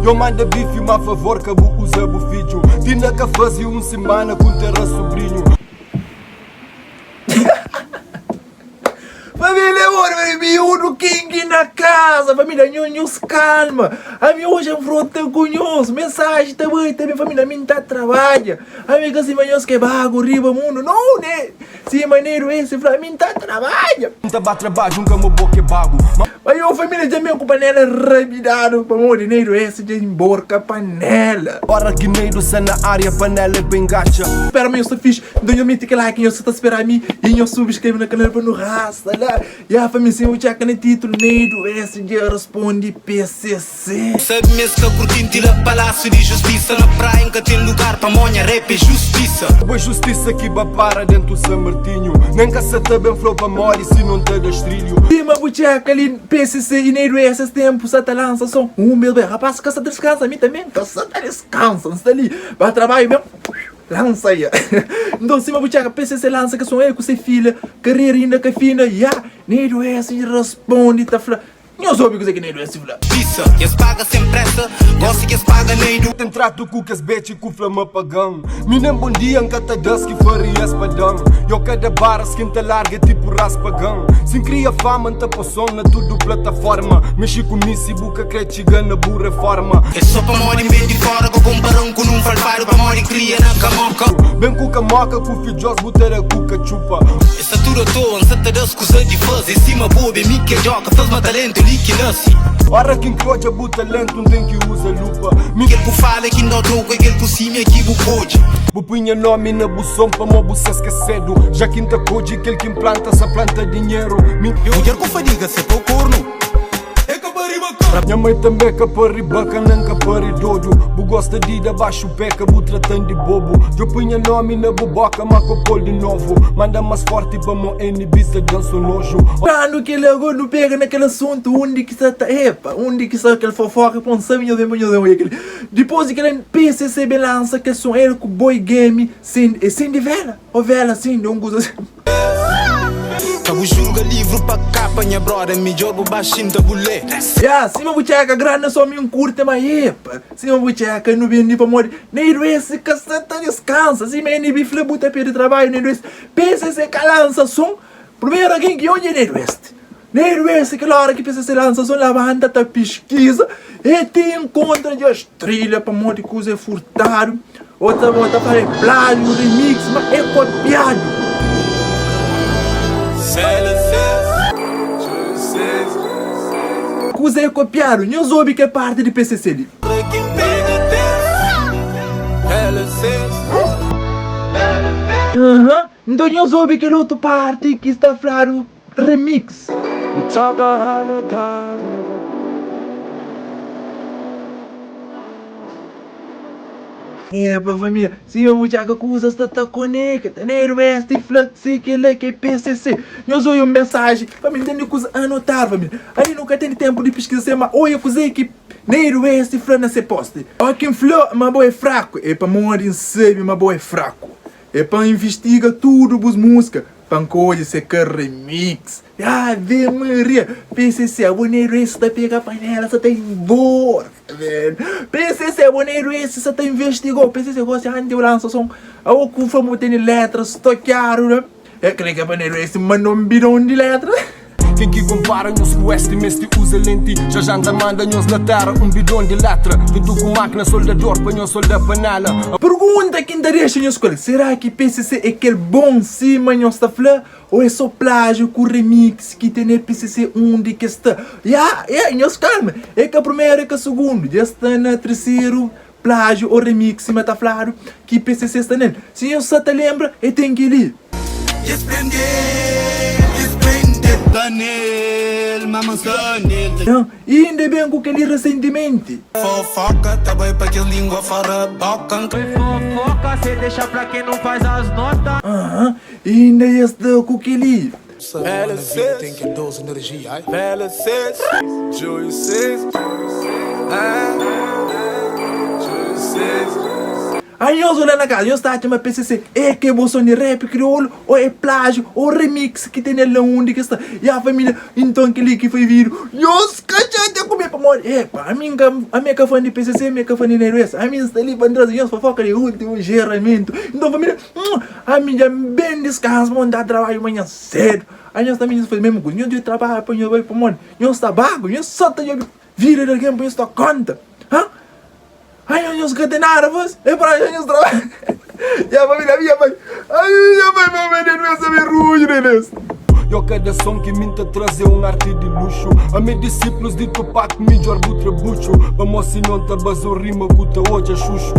Eu mando bife, uma favor, que bu usa bu filho. Tinha que fazer semana com terra sobrinho. Família, olha, miúdo King na casa, família, nhonhos, calma. A minha hoje é um frota conhoso, mensagem também, família, minha tá trabalha. Amiga, se manhãs que bago, riba mundo, não, né? Se maneiro esse, pra mim tá trabalha. Não tá trabalho, nunca me boque bago. Mas eu, família, já meio com panela rapidado, para o dinheiro esse de emborca panela. Hora que neiro se na área, panela é bem gacha. Espera, eu sou fixe, então eu meto que like, eu só tá esperando a mim, e eu subscrevo na canal para no raça, lá. E a família, se eu já que no título, neiro esse dia responde PCC. Sabe mesmo que eu curti tira palácio de justiça na praia, nunca tem lugar para monha, rap é justiça. Boa justiça que va para dentro do São Martinho. Nem caçata bem flor para morrer se não te das trilho. E uma bucheca ali, PCC e neiro esses tempos, sata lança som. Meu bem, rapaz, caça descansa, a mim também, caça descansa, não está ali. Vai trabalhar mesmo. Lança aí. Então, se uma bucheca PCC lança que sou eu com seu filho, carreira ainda que fina, neiro esse responde, tá falando. Eu soube que neiro esse filho. Justiça, que se paga sem pressa, gosto que se paga neiro. Tem trato com que as bete com flama pagão. Me nem bom dia, encata das que faria espadão. Eu cada barra esquenta larga tipo raspagão. Sem cria fama, anta possona tudo plataforma. Mexi com nisso e buca crete gana burra forma. É só para morrer bem de fora, com comparão com um falfário para morrer cria na camoca. Bem com camoca, com filhos, botar a cuca chupa. Essa tura toa, anta das coisas de fazer. Cima boa, bem mica joga, faz uma talento, que nasce. Ora quem croja bu talento não tem que usa lupa. Aquele que fala que não troca, aquele que cima é que bu pode. Bu punha nome na bu som pa mo bu se esquecedo. Já quinta coji aquele que implanta sa planta dinheiro. Mulher com fadiga, se for corno. É que minha mãe também que para ribanca, não que para dodo. Bu gosta de ir abaixo o peca, bu tratando de bobo. Eu punha nome na buboca, mas copol de novo. Manda mais forte para mo enibista, danço nojo. Quando que ele agora não pega naquele assunto, onde que está, epa, onde que está aquele fofoca, põe sabe, aquele. Depois que ele PCC lança que são ele com boy game, sem de vela, ou vela assim, não gosta assim. Cabo julga livro para capa, minha brother, melhor bo baixinho da bulé. Se uma bucheca grande só me curte, mas epa, se uma bucheca não vem nem para morrer, nem esse caceta descansa, se me nem bifle buta para de trabalho, nem esse, PCC que lança som, primeiro alguém que olha nem esse que na hora que PCC lança som, levanta a pesquisa, e te encontra de as trilhas para morrer que usa furtado, outra para plágio, remix, mas é copiado. Usei copiaram, não soube que é parte de PCC ali. Então não soube que é outra parte que está falando remix. Pra família, se eu já que usa esta conecta, neiro este flexi que ele que PCC. Eu sou uma mensagem, família, tem que anotar, família. Ali nunca tem tempo de pesquisar, mas olha que usei que neiro este flana se poste. Olha quem falou, mas boa é fraco, é para morrer em sebe, mas boa é fraco. É para investigar tudo as músicas, para coisa se quer remix. Ave Maria, PCC, o neiro esse tá pegar panela, só tem embora. PCC, o neiro esse só tá investigou. PCC gosta de lança som. O que fomos ter letras, toquearam, né? É que o neiro esse mandou um bidão de letras. Quem que compara nos com este mês te usa lente. Já anda manda nos na terra bidão de letra. Tudo com máquina soldador, panhou solda panela. Pergunta quem daria a escola. Será que PCC é aquele bom cima não está falando? Ou é só plágio com remix que tem PCC onde que está? Não calma. É que a primeira e que a segunda. Já está na terceiro plágio ou remix cima está falando que PCC está nele. Se você te lembra, tem que ir ali. Não, e ainda bem com aquele ressentimento. Fofoca, tá bem pra que língua fora boca. Fofoca, cê deixa pra quem não faz as notas. E ainda está com aquele. Tem que dose energia, ai. Aí eu olhando na casa, eu estava a PCC, é que é som de rap crioulo, ou é plágio, ou remix que tem nele onde que está. E a família, então aquele que foi vir, eu escachei a comer para morrer. Epa, a minha café de PCC, a minha café de Neiroes, a minha está ali para trazer as fofocas de último geramento. Então família, a minha bem descanso, mandar trabalho amanhã cedo. Aí nós também fazemos mesmo coisa, eu trabalho para eu ir para morrer, eu estou bago, eu só tenho vir de alguém para eu estar conta. Hã? Ai, eu não sei nada, mas é para eu não trabalho. E a família minha mãe, ai, minha mãe, não é saber ruim, né? Eu cada som que me trazer arte de luxo. A meus discípulos de Tupac, melhor do trebucho. Vamos se não tá rima, cuta hoje a xuxo.